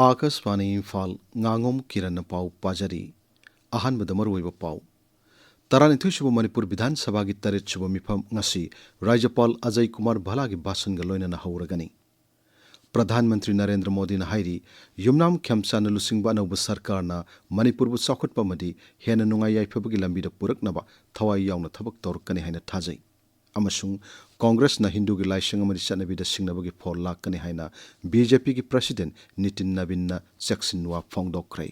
Akashvani Imphal ngangom kiran pau pajari ahan badamaroiba pau Taranithui suba Manipur Bidhan Sabha gi tarit suba mifam ngasi Rajapal Ajay Kumar Bhala gi basan ga loina na hauragani Pradhan Mantri Narendra Modi na hairi yumnam khyamsa na lusingba na sarkar na Manipur bu sakhutpa madi hena nungai yaifabagi lambi da puraknaba thawai yauna thabak torkani haina thajai amasung Congress na Hindu gi laisang amadi chanabi da singnabagi phol lakkani haina BJP gi President Nitin Nabin na seksinwa phongdokrai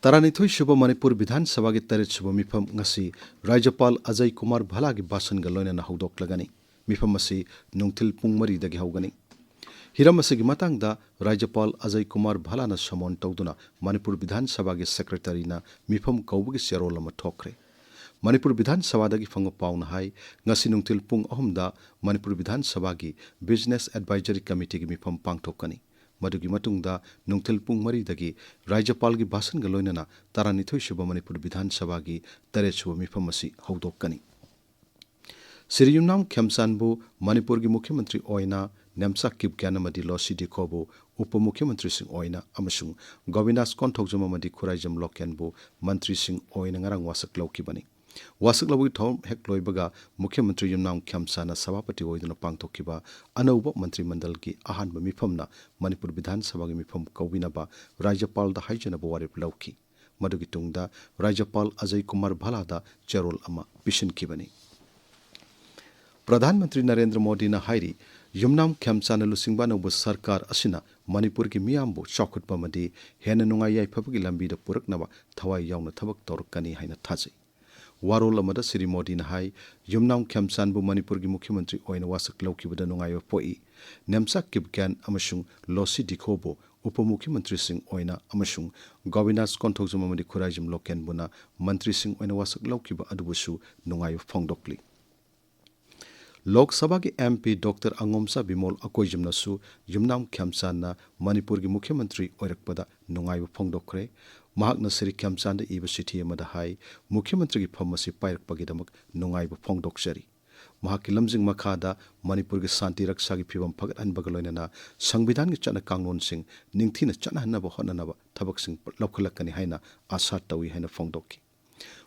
Taranithui suba Manipur Bidhan Sabha gi tarit suba mifam ngasi Rajapal Ajay Kumar Bhala gi basan ga loina na haudoklagani mifam asi nungthil pung mari dagi haugani Hiram asigi matangda Rajapal Ajay Kumar Bhala na samon tawduna Manipur Bidhan Sabha gi secretary na mifam kaubugi serol ama thokre Manipur Bidhan Sabha dagi fango pauna hai ngasi nungthil pung ahumda Manipur Bidhan Sabha gi Business Advisory Committee gi mifam pangthokani Madugi matungda nungthil pung mari dagi Rajapal gi basan ga loinana Taranithui suba Manipur Bidhan Sabha gi taret suba mifam asi haudokkani Sri Yumnam Khyamsanbu Manipur gi Mukhyamantri oina Nemsa Kipgyanamadi Losi Dikhobu Upa Mukhyamantri Singh oina amasung Govinas Konthokjama madi Khuraijam Lokyanbu Mantri Singh oina ngarang wasak laukibani Wasak labugi thom hek loibaga Mukhyamantri Yumnam Khyamsana Sabhapati oiduna pangthokiba anauba Mantri Mandal gi ahanba mifamna Manipur Bidhan Sabha gi mifam kawinaba Rajapal da haijanaba warip lauki madugi tungda Rajapal Ajay Kumar Bhala da cherol ama pishinkibani Pradhan Mantri Narendra Modi na hairi Yumnam Khyamsana lusingba na sarkar asina Manipur gi miyambu chakhutpa madi hena nungai yaifabagi lambi da puraknaba thawai yauna thabak torkani haina thajai Warol amada Sri Modi na hai Yumnam Khyamsanbu Manipur gi Mukhyamantri oina wasak laukibada nungaiba poi Nemsa Kipgyan amasung Losi Dikhobo Upa Mukhyamantri Singh oina amasung Govinas Konthokjama madi Khuraijam Lokyanbuna Mantri Singh oina wasak laukiba adubusu nungaiba phongdokli Lok Sabha ki MP Dr. Angomsa Bimol Akoijam nasu Yumnam Khyamsana Manipur gi Mukhyamantri oirakpada nungaiba phongdokre Mahakna Sri Khyamsanda iba sithi amada hai Mukhyamantri gi phamasi pairakpagidamak nungaiba phongdokjari Mahakki lamjing makhada Manipur gi santi raksa gi phibam phagathanbaga loinana Sangvidhan gi chana kanglon sing ningthina chana hanaba honanaba thabak sing laukhalakani haina asa tawi haina phongdokki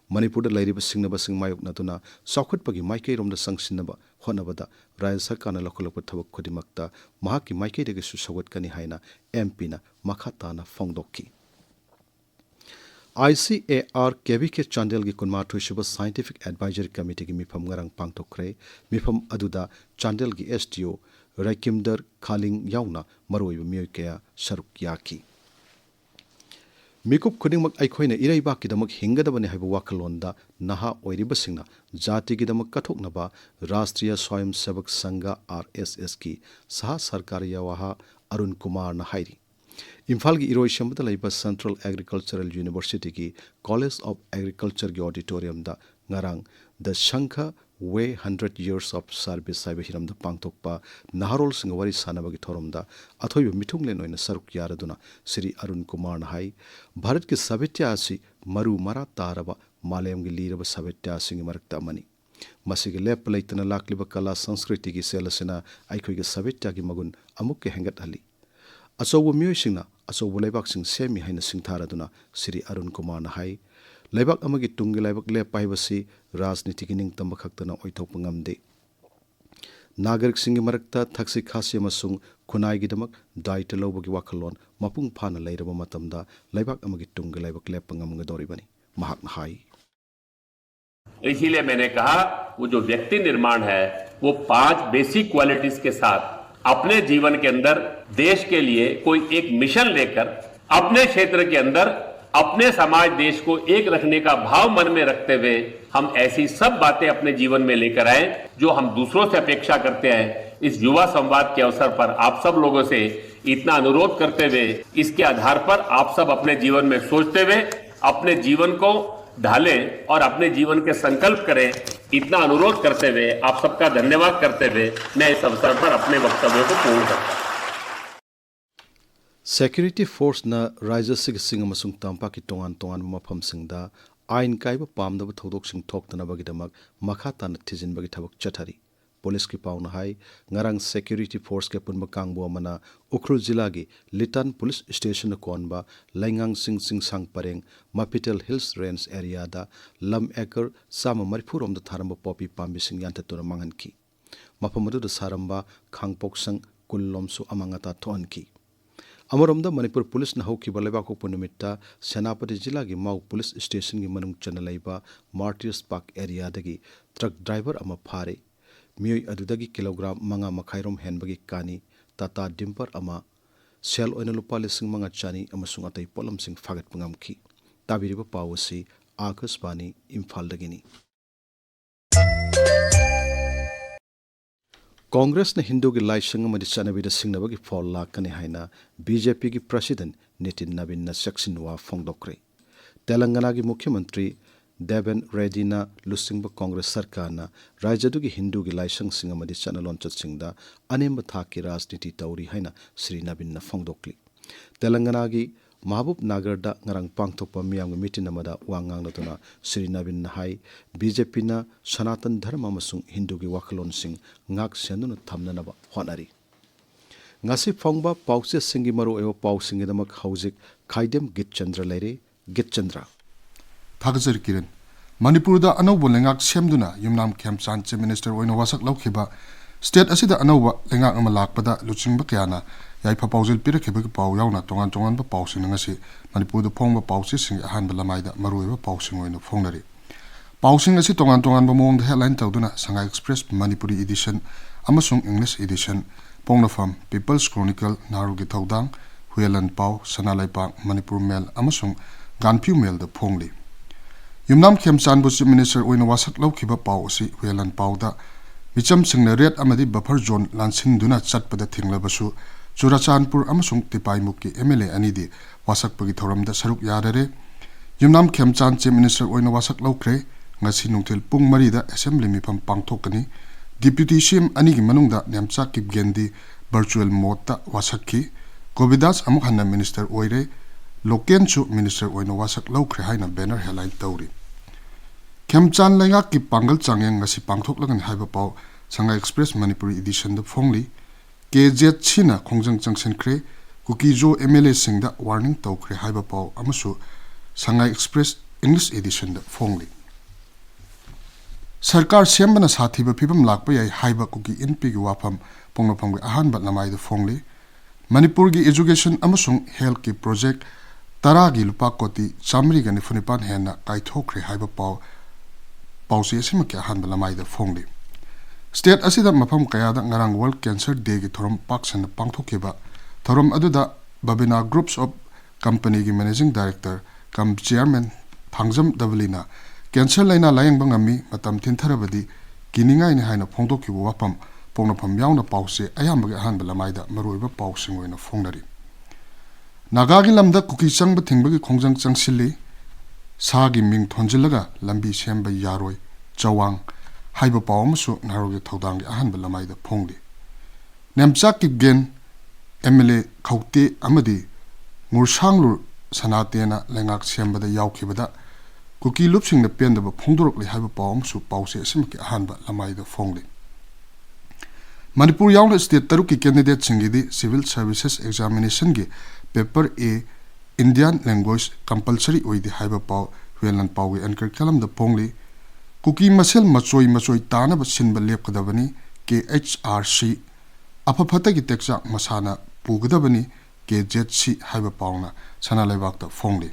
Manipur da lairiba singnaba sing mayok natuna sakhutpagi maikai romda sangsinaba honabada Rajya Sarkarna laukhalakpa thabak khodimakta mahakki maikai dagi su sawatkani haina MP na makhatana phongdokki ICAR KVK Chandel gi kunmathu suba Scientific Advisory Committee gi mifam ngarang pangtokre mifam aduda Chandel gi STO Raikimdar Khaling yauna maroiba miyoi kaya saruk yaki Mikup khudingmak aikhoina iraiba kidamak hingadabani haiba wakalonda naha oiribasingna jati kidamak kathoknaba Rashtriya Swayam Sevak Sangha RSS ki saha sarkariya waha Arun Kumar na hairi Imphal gi iroi shambada laiba Central Agricultural University ki College of Agriculture gi auditorium da ngarang the Shankha Way 100 Years of Service saiba hiram da pangtokpa naharol singa wari sanaba gi thorom da athoiba mithunglen oina saruk yaraduna Sri Arun Kumar na hai Bharat ki sabitya asi maru mara taraba Malayam gi liraba sabitya singi marakta amani masigi lep laitana lakliba kala sanskriti gi selasina aikhoi gi sabitya gi magun amuk ke hengat hali Asobu miyosingna asobu laibak sing semi haina singtharaduna Sri Arun Kumar na hai laibak amagi tungi laibak le paibasi rajniti gi ningtamba khaktana oithokpa ngamde Nagarik singi marakta thaksi khasi amasung khunai gi damak daita lobagi wakhalon mapung phana leiraba matamda laibak amagi tungi laibak le pangamga doribani mahak na hai इसीलिए मैंने कहा वो जो व्यक्ति निर्माण है वो 5 basic qualities के साथ अपने जीवन के अंदर देश के लिए कोई एक मिशन लेकर अपने क्षेत्र के अंदर अपने समाज देश को एक रखने का भाव मन में रखते हुए हम ऐसी सब बातें अपने जीवन में लेकर आए जो हम दूसरों से अपेक्षा करते हैं इस युवा संवाद के अवसर पर आप सब लोगों से इतना अनुरोध करते हुए इसके आधार पर आप सब अपने जीवन में सोचते हुए अपने जीवन को ढालें और अपने जीवन के संकल्प करें इतना अनुरोध करते हुए आप सबका धन्यवाद करते हुए मैं इस अवसर पर अपने वक्तव्य को पूर्ण करता हूं Security Force na Raja Sig Singh amasung tampa ki tongan tongan mafam singda आइन कायबा पामदब थौदोकसिंग थोक्तनबगिदमक मखा ताना थिजिनबगी थबक चथरी पुलिस की pound high ngarang security force के पुनब कांगबो मना उखरुल जिला की लिटन पुलिस स्टेशन कोनबा लाइंगांग सिंग सांग परेंग मापिटल हिल्स रेंज एरिया दा लम एकर साम मरिफुरोम द थारंब पॉपी पाम्बी सिंग यांततुन मंगनकी मफमदु द सारंबा खांगपोक्संग कुल्लोमसु अमंगता थोनकी अमरोमदा मणिपुर पुलिस न हौखिबा लेबाकोप नुमित्ता सेनापति जिला की माउ पुलिस स्टेशन की मनुंग चनलैबा मार्टियर्स पार्क एरिया दगी ट्रक ड्राइवर अमा फारे मियोई अदुदगी किलोग्राम मंगा मखाइरोम हेनबगी कानी टाटा डिम्पर अमा सेल ओइना लुपा लिसिंग मंगा चानी अमसुंग अतै पोलमसिंग फागत पंगमखी ताबिरिबा पावसी आकाशवाणी इम्फाल दगिनी कांग्रेस ने हिंदू की लाइसंग मदि चनबीद सिंगनबगी फॉल लाकने हाइना बीजेपी की प्रेसिडेंट नितिन नवीन न सक्सिनवा फोंगदोक्रे तेलंगाना की मुख्यमंत्री देवेन रेड्डी लुसिंग कांग्रेस सरकार राज्य की हिंदू की लाइसंग सिंग चनलोंचत अनेम था की राजनीति तौरी है श्री नवीन फोंदोक्ली तेलंगाना की महबूब नगर ngarang पांगथोप मियाम मीटिंग वांगांगना श्री नवीन हाई बीजेपी सनातन धर्म हिंदू की वाखलों ngak सेंदुन थमनब होनारी ngasi फोंगबा पाउसे सिंगी मरो एव पाउसिंग दमक हौजिक खाइदेम गीतचंद्र लेरे गीतचंद्र थागजर किरण मणिपुर दा अनौब लेंगाक सेमदुना युमनाम खेमचान चीफ मिनिस्टर ओइनो वासक लौखिबा स्टेट असिदा अनौब लेंगाक अमा लाकपदा लुचिंगबा कयाना याइफा पाउजिल पिरखेबगी पाउ याउना तोंगान तोंगानबा पाउसिंग ngasi मणिपुर दा फोंगबा पाउसि सिंग अहानबा लमाइदा मरुइबा पाउसिंग ओइनो फोंगनरी पाउसिंग असि तोंगान तोंगानबा मोंगदा हेडलाइन तौदुना संगाई एक्सप्रेस मणिपुरी एडिशन अमसुंग इंग्लिश एडिशन पोंगनाफम पीपल्स क्रॉनिकल नारुगी थौदांग हुयलन पाउ सनालाइपाक मणिपुर मेल अमसुंग गानफ्यू मेल दा फोंगली युमनाम खेमचानबु चीफ मिनिस्टर ओइनो वासक लौखिबा पाउ असि हुयलन पाउदा मिचम सिंगना रेड अमदि बफर जोन लानसिंदुना चटपदा थिंगलबसु चुराचानपुर अमसुंग तिपाइमुकी एमएलए अनिदि वासकपगी थौरमदा सरुक याररे युमनाम खेमचान चीफ मिनिस्टर ओइनो वासक लौख्रे ngasi nungthil pung 3 da assembly mifam pangthokani deputy cm ani gi manungda nemcha kip gendi virtual mode ta wasakhi kovidas amuk hanna minister oire loken chu minister oino wasak lawkhre haina banner headline tawri khemchan lenga ki pangal changyang ngasi pangthoklagan haiba paw sanga express manipuri edition da phongli kz china khongjang changsen khre kuki jo mla singda warning tawkhre haiba paw amasu sanga express english edition da phongli सरकार सेमबना साथीब फिबम लाकप याई हाइबा cookie NP की वाफम पोंगनफम के अहानबा लमाइद फोंगली मणिपुर की education अमसुंग health की project 10 की लुपा कोटी 195 हेना काइथोख्रे हाइबा पाउसी असिम के अहानबा लमाइद फोंगली स्टेट असिदा मफम कयादा ngarang वर्ल्ड कैंसर डे की थोरम पाक्सन पांगथोकेबा थोरम अदुदा बबिना ग्रुप्स ऑफ कंपनी की managing director cum chairman Thangjam Dablina cancer लाइना लायंग बंगमी मतम थिनथरबदी किनिंगाइ ने हाइना फोंदोकिबो वाफम पोंगनफम याउना पाउसे अयामबगे अहानबा लमाइदा मरुइबा पाउसिंग ओइना फोंगनरी नागागी लमदा कुकी चंगब थिंगबगी खोंजंग चंगसिली सागी मिंग थोंजिलगा लंबी सेमबा यारोय चवांग हाइबा पावमसु नारोगे थौदांगी अहानबा लमाइदा फोंगली नेमचा किगेन एमएलए खौते अमदी ngursanglu sanateना लेंगाक सेमबदा यावखिबदा कुकी लुपसिंग पेंदब फोंदोरकले हाइबा पावमसु पाउसे असिमके अहानबा लमाइदा फोंगली मणिपुर याउन स्टेट 3 की कैंडिडेट सिंगिदी सिविल सर्विसेज एग्जामिनेशन के paper A Indian language compulsory ओइदि हाइबा पाव वेलन पाव एनकर कलम द फोंगली कुकी मसेल मचोई तानब सिनब लेपकदबनी के एचआरसी अफफत की टेक्सा मसाना पुगदबनी के जेटसी हाइबा पावना सना लेबाक द फोंगली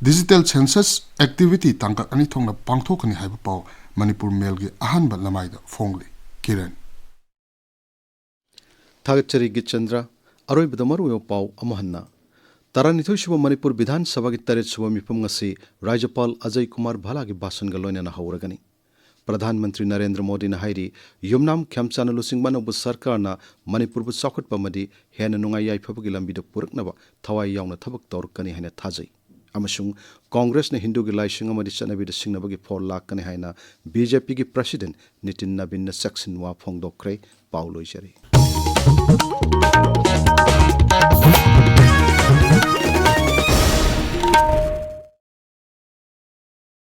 डिजिटल सेंसस एक्टिविटी तंका अनि थोंना पांगथोकनी हाइबा पाव मणिपुर मेल के अहानबा लमाइदा फोंगली किरण थागचरी गीतचंद्र अरोइबद मरुयो पाव अमहन्ना तरानिथोइ सुब मणिपुर विधान सभा की 3 सुब मिफम ngasi राज्यपाल अजय कुमार भाला की भाषण गलोइना हौरगनी प्रधानमंत्री नरेंद्र मोदी ने हाइरी युमनाम खेमचान लुसिंगबानोब सरकारना मणिपुर बु चौखटपमदि हेन नुंगाई याइफबगी लंबिद पुरकनब थवाई याउना थबक तौरकनी हाइना थाजै अमसुंग कांग्रेस ने हिंदू की लाइसिंग अमदि चनबीद सिंगनबगी फॉल लाकने हाइना बीजेपी की प्रेसिडेंट नितिन नवीन सक्सिनवा फोंगदोक्रे पाउ लोइजरी